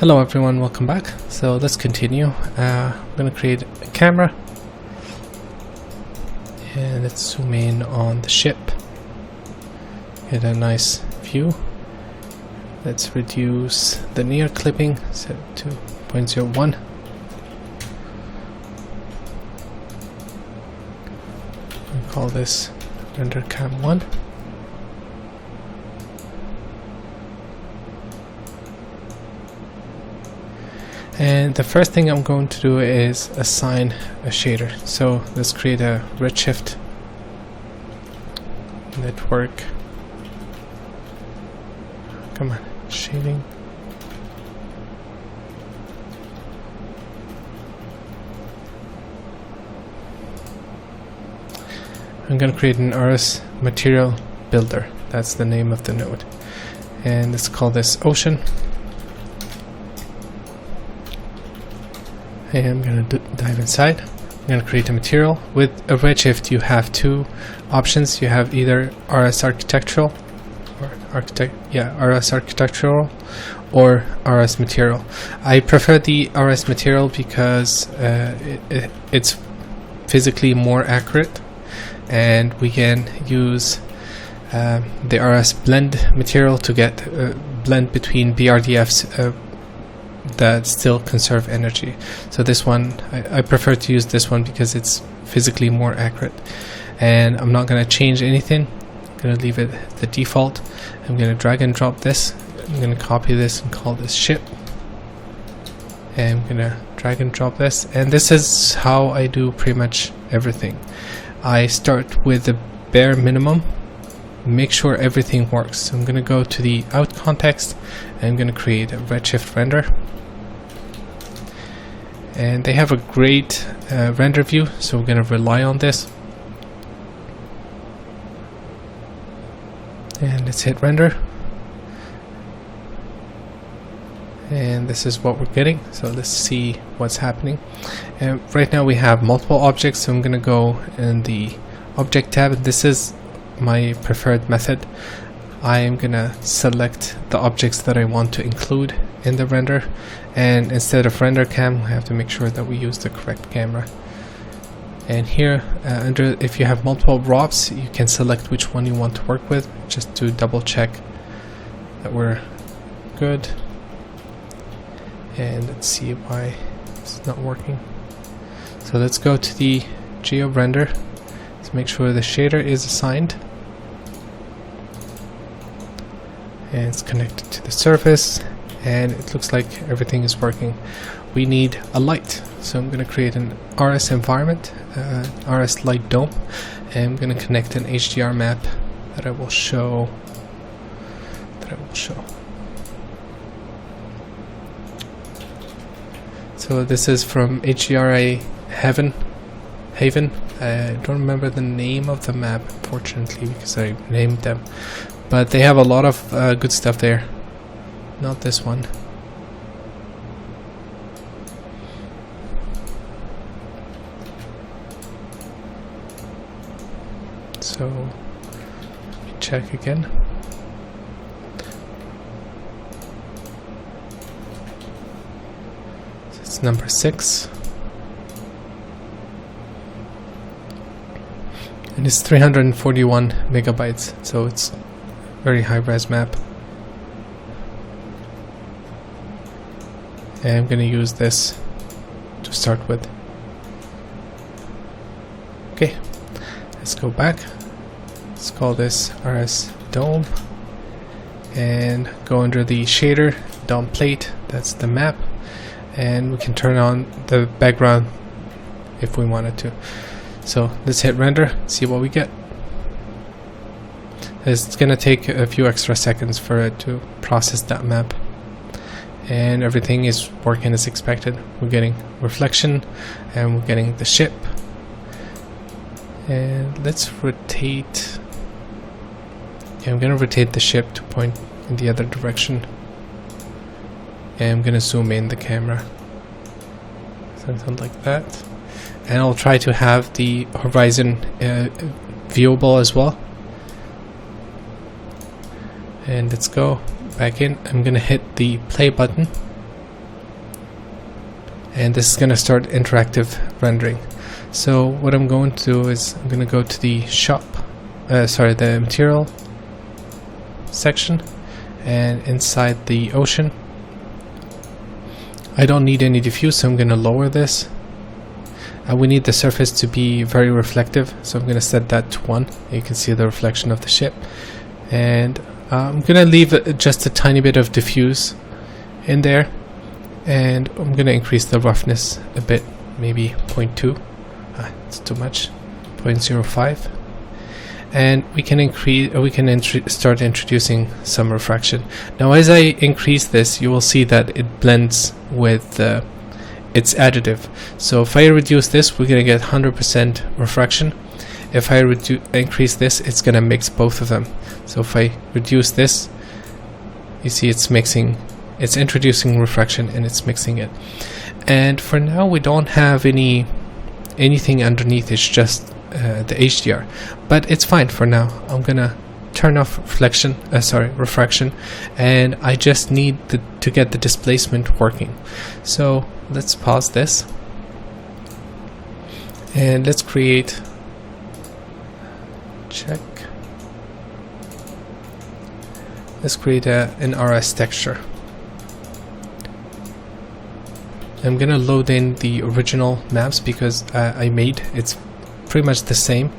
Hello everyone, welcome back. So let's continue. I'm going to create a camera and let's zoom in on the ship. Get a nice view. Let's reduce the near clipping, set it to 0.01. We'll call this render cam 1. And the first thing I'm going to do is assign a shader. So let's create a redshift network. Come on, shading. I'm going to create an RS material builder. That's the name of the node. And let's call this ocean. And I'm going to dive inside. I'm going to create a material. With a redshift you have two options. You have either RS architectural or RS architectural or RS material. I prefer the RS material because it's physically more accurate, and we can use the RS blend material to get a blend between BRDFs that still conserve energy. So this one, I prefer to use this one because it's physically more accurate. And I'm not going to change anything. I'm going to leave it the default. I'm going to drag and drop this. I'm going to copy this and call this ship. And I'm going to drag and drop this. And this is how I do pretty much everything. I start with the bare minimum, make sure everything works. So I'm going to go to the out context and I'm going to create a redshift render. And they have a great render view, so we're going to rely on this. And let's hit render. And this is what we're getting. So let's see what's happening. And right now we have multiple objects, so I'm going to go in the object tab. This is my preferred method. I am going to select the objects that I want to include in the render, and instead of render cam we have to make sure that we use the correct camera. And here under, if you have multiple ROPs, you can select which one you want to work with, just to double check that we're good. And let's see why it's not working. So let's go to the geo render. Let's make sure the shader is assigned and it's connected to the surface, and it looks like everything is working. We need a light, so I'm going to create an RS environment, RS light dome, and I'm going to connect an HDR map that I will show. So this is from HDR Haven. I don't remember the name of the map, unfortunately, because I named them. But they have a lot of good stuff there. Not this one. So let me check again. So it's number 6. And it's 341 megabytes, so it's very high res map. And I'm going to use this to start with. Okay, let's go back. Let's call this RS dome and go under the shader dome plate. That's the map, and we can turn on the background if we wanted to. So let's hit render, see what we get. It's gonna take a few extra seconds for it to process that map, and everything is working as expected. We're getting reflection and we're getting the ship. And let's rotate. Okay, I'm gonna rotate the ship to point in the other direction, and I'm gonna zoom in the camera, something like that. And I'll try to have the horizon viewable as well. And let's go back in. I'm gonna hit the play button and this is going to start interactive rendering. So what I'm going to do is I'm going to go to the the material section, and inside the ocean I don't need any diffuse, so I'm going to lower this. We need the surface to be very reflective, so I'm going to set that to 1. You can see the reflection of the ship, and I'm going to leave just a tiny bit of diffuse in there, and I'm going to increase the roughness a bit, maybe 0.2. It's too much. 0.05, and we can start introducing some refraction. Now as I increase this, you will see that it blends with its additive. So if I reduce this, we're gonna get 100% refraction. If I increase this, it's gonna mix both of them. So if I reduce this, you see it's introducing refraction and it's mixing it. And for now we don't have anything underneath, it's just the HDR, but it's fine for now. I'm gonna turn off refraction, and I just need to get the displacement working. So let's pause this and let's create an RS texture. I'm gonna load in the original maps because it's pretty much the same.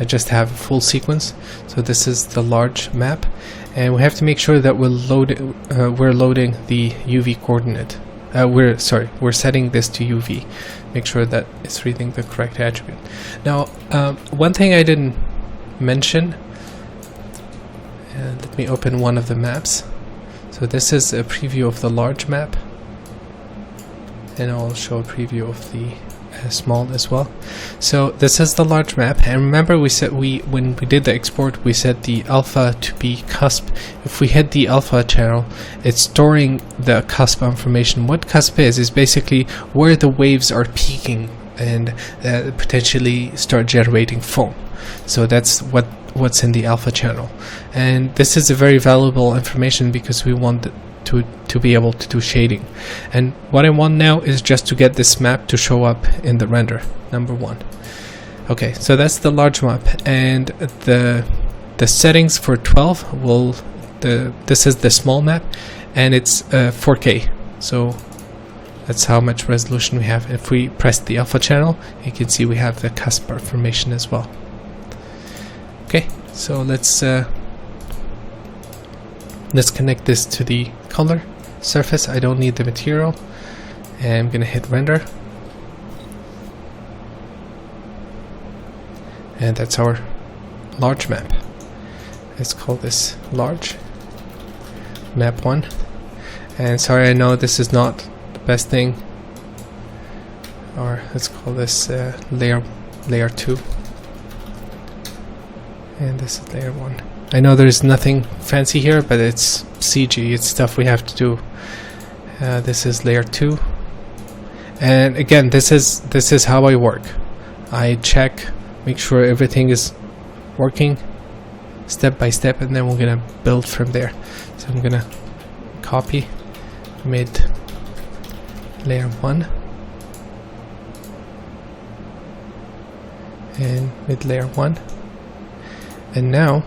I just have a full sequence. So this is the large map, and we have to make sure that we're loading the UV coordinate. We're setting this to UV. Make sure that it's reading the correct attribute. Now, one thing I didn't mention, let me open one of the maps. So this is a preview of the large map, and I'll show a preview of the small as well. So this is the large map, and remember we said when we did the export, we set the alpha to be cusp. If we hit the alpha channel, it's storing the cusp information. What cusp is basically where the waves are peaking and potentially start generating foam. So that's what's in the alpha channel, and this is a very valuable information because we want to be able to do shading. And what I want now is just to get this map to show up in the render, number 1. Okay, so that's the large map, and the settings for 12 this is the small map, and it's 4K. So that's how much resolution we have. If we press the alpha channel, you can see we have the cusp information as well. Okay, so let's connect this to the color surface. I don't need the material, and I'm gonna hit render, and that's our large map. Let's call this large map 1. And sorry, I know this is not the best thing, or let's call this layer 2, and this is layer 1. I know there's nothing fancy here, but it's CG, it's stuff we have to do. This is layer 2, and again, this is how I work. I check, make sure everything is working step by step, and then we're gonna build from there. So I'm gonna copy mid layer 1 and mid layer 1, and now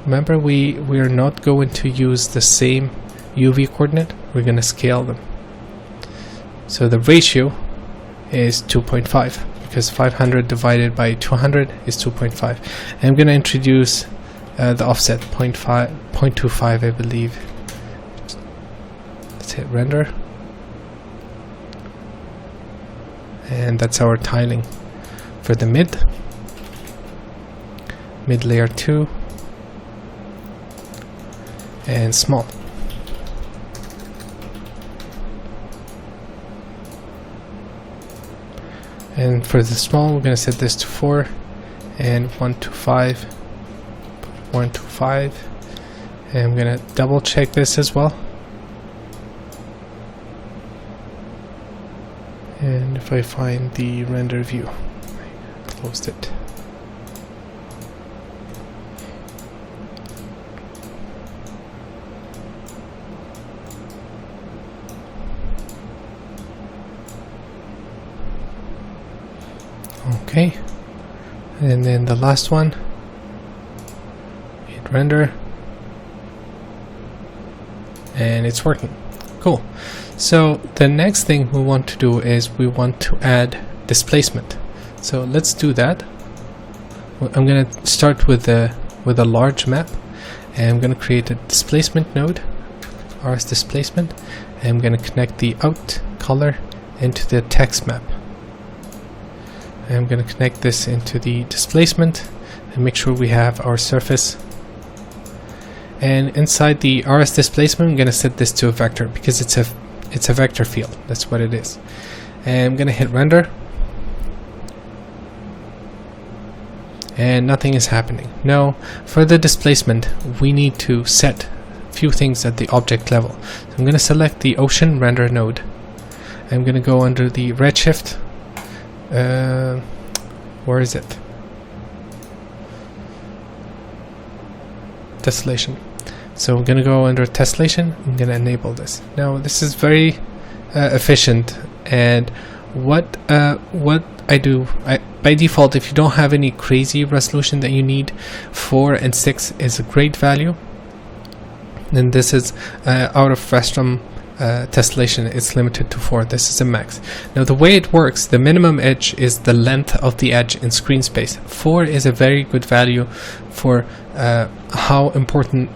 remember we are not going to use the same UV coordinate, we're going to scale them. So the ratio is 2.5 because 500 divided by 200 is 2.5. And I'm going to introduce the offset 0.25, I believe. Let's hit render, and that's our tiling for the mid layer 2 and small. And for the small, we're going to set this to 4 and 125, 125, and I'm going to double check this as well. And if I find the render view, I closed it. Okay, and then the last one, hit render, and it's working. Cool. So the next thing we want to do is we want to add displacement. So let's do that. I'm going to start with a large map, and I'm going to create a displacement node, RS displacement, and I'm going to connect the out color into the text map. And I'm going to connect this into the displacement and make sure we have our surface. And inside the RS displacement, I'm going to set this to a vector because it's a vector field. That's what it is. And I'm going to hit render, and nothing is happening. Now, for the displacement, we need to set a few things at the object level. So I'm going to select the ocean render node. I'm going to go under the redshift. Where is it? Tessellation. So I'm going to go under tessellation. I'm going to enable this. Now this is very efficient, and what I do, by default, if you don't have any crazy resolution that you need, 4 and 6 is a great value. And this is out of Frustum tessellation, it's limited to 4. This is a max. Now the way it works, the minimum edge is the length of the edge in screen space. 4 is a very good value for how important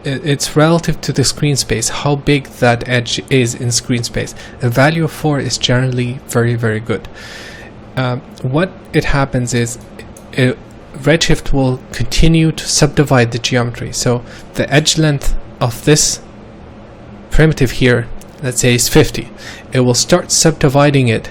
it's relative to the screen space, how big that edge is in screen space. A value of 4 is generally very, very good. What it happens is Redshift will continue to subdivide the geometry. So the edge length of this primitive here, let's say, is 50. It will start subdividing it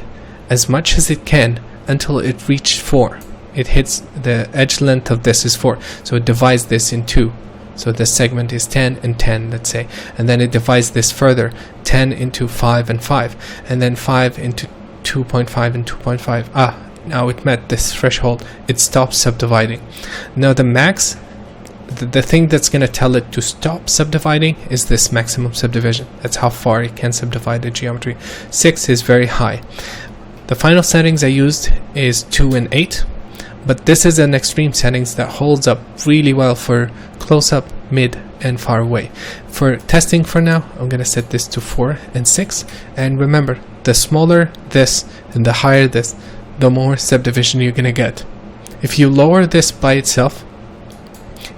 as much as it can until it reaches 4. It hits the edge length of this is 4, so it divides this in 2. So this segment is 10 and 10, let's say, and then it divides this further, 10 into 5 and 5, and then 5 into 2.5 and 2.5. Now it met this threshold, it stops subdividing. Now the max, the thing that's going to tell it to stop subdividing is this maximum subdivision. That's how far it can subdivide the geometry. 6 is very high. The final settings I used is 2 and 8, but this is an extreme settings that holds up really well for close-up, mid, and far away. For testing for now, I'm going to set this to 4 and 6, and remember, the smaller this and the higher this, the more subdivision you're going to get. If you lower this by itself,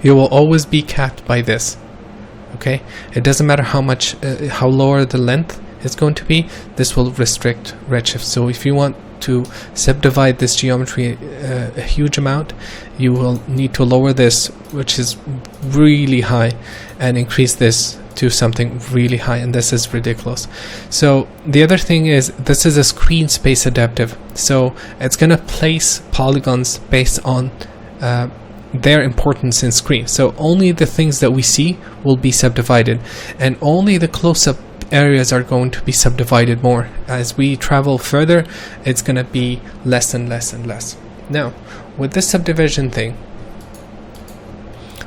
you will always be capped by this. Okay, it doesn't matter how much, how lower the length is going to be, this will restrict redshift. So if you want to subdivide this geometry a huge amount, you will need to lower this, which is really high, and increase this to something really high, and this is ridiculous. So the other thing is, this is a screen space adaptive, so it's gonna place polygons based on their importance in screen. So only the things that we see will be subdivided, and only the close-up areas are going to be subdivided more. As we travel further, it's going to be less and less and less. Now, with this subdivision thing,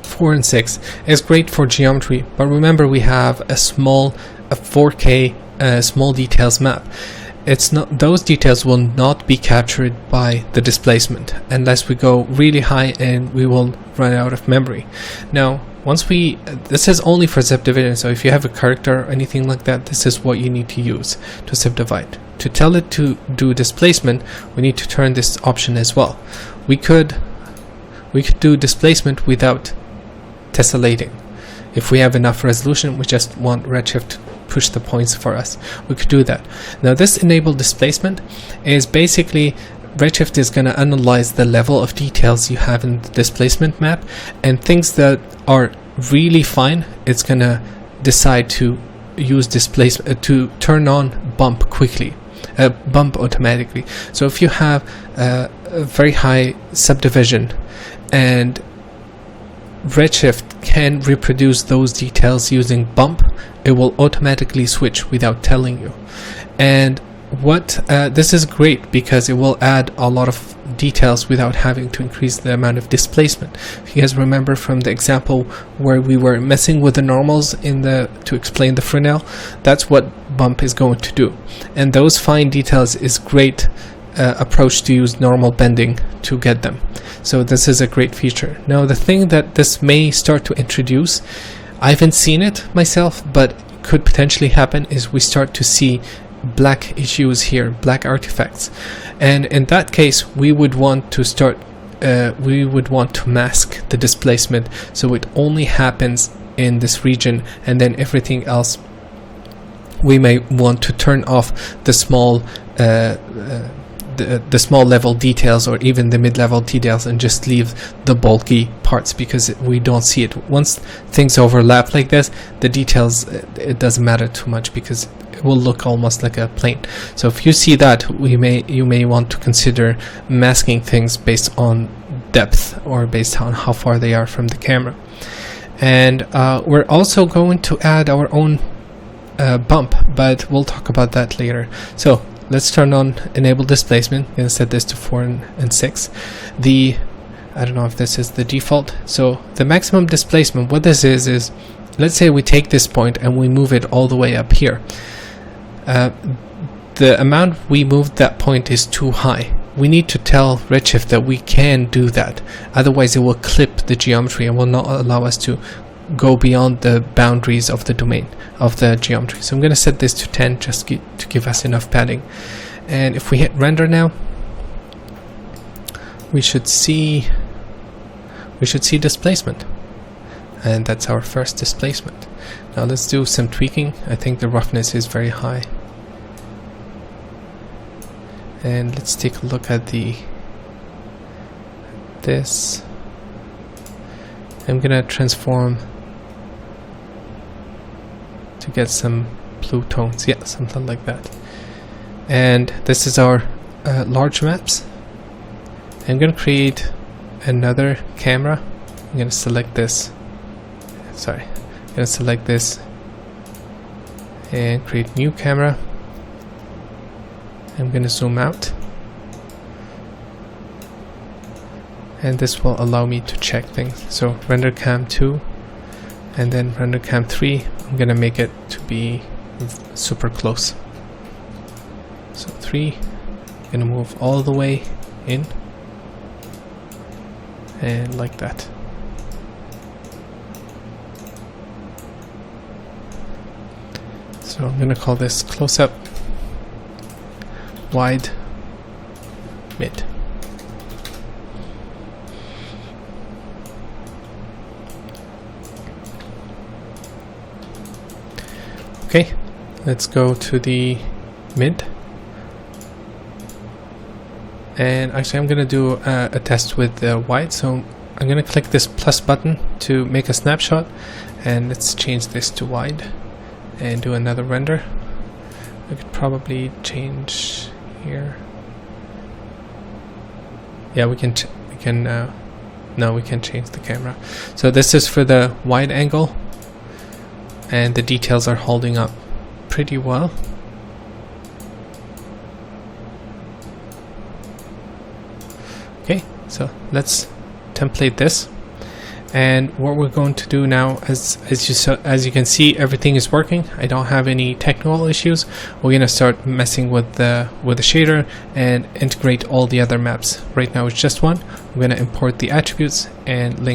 4 and 6 is great for geometry, but remember we have a 4K small details map. It's not, those details will not be captured by the displacement unless we go really high, and we will run out of memory. Now, once we, this is only for subdivision, so if you have a character or anything like that, this is what you need to use to subdivide. To tell it to do displacement, we need to turn this option as well. We could do displacement without tessellating. If we have enough resolution, we just want Redshift to push the points for us, we could do that. Now this enabled displacement is basically Redshift is going to analyze the level of details you have in the displacement map, and things that are really fine, it's going to decide to use displacement to turn on bump quickly, bump automatically. So if you have a very high subdivision and Redshift can reproduce those details using bump, it will automatically switch without telling you. And what this is great because it will add a lot of details without having to increase the amount of displacement. If you guys remember from the example where we were messing with the normals to explain the Fresnel, that's what bump is going to do. And those fine details is great approach to use normal bending to get them. So this is a great feature. Now the thing that this may start to introduce, I haven't seen it myself, but could potentially happen, is we start to see black issues here, black artifacts, and in that case we would want to start we would want to mask the displacement so it only happens in this region, and then everything else we may want to turn off the small the small level details or even the mid-level details and just leave the bulky parts, because we don't see it. Once things overlap like this, the details, it doesn't matter too much because it will look almost like a plane. So if you see that, you may want to consider masking things based on depth or based on how far they are from the camera. And we're also going to add our own bump, but we'll talk about that later. So let's turn on enable displacement. I'm going to set this to 4 and 6. I don't know if this is the default. So the maximum displacement, what this is let's say we take this point and we move it all the way up here. The amount we moved that point is too high. We need to tell Redshift that we can do that. Otherwise it will clip the geometry and will not allow us to go beyond the boundaries of the domain of the geometry. So I'm going to set this to 10 just to give us enough padding. And if we hit render now, we should see displacement, and that's our first displacement. Now let's do some tweaking. I think the roughness is very high, and let's take a look at this. I'm gonna transform to get some blue tones, yeah, something like that. And this is our large maps. I'm gonna create another camera. I'm gonna select this. Sorry, I'm gonna select this and create new camera. I'm gonna zoom out, and this will allow me to check things. So render cam 2 and then render cam 3. I'm gonna make it to be super close. So 3, I'm gonna move all the way in, and like that. So I'm gonna call this close up, wide, mid. Okay, let's go to the mid. And actually I'm gonna do a test with the wide. So I'm gonna click this plus button to make a snapshot, and let's change this to wide and do another render. I could probably change here. Yeah, we can no, we can change the camera. So this is for the wide angle, and the details are holding up pretty well. Okay, so let's template this, and what we're going to do now, as you can see, everything is working. I don't have any technical issues. We're gonna start messing with the shader and integrate all the other maps. Right now it's just one. I'm gonna import the attributes and link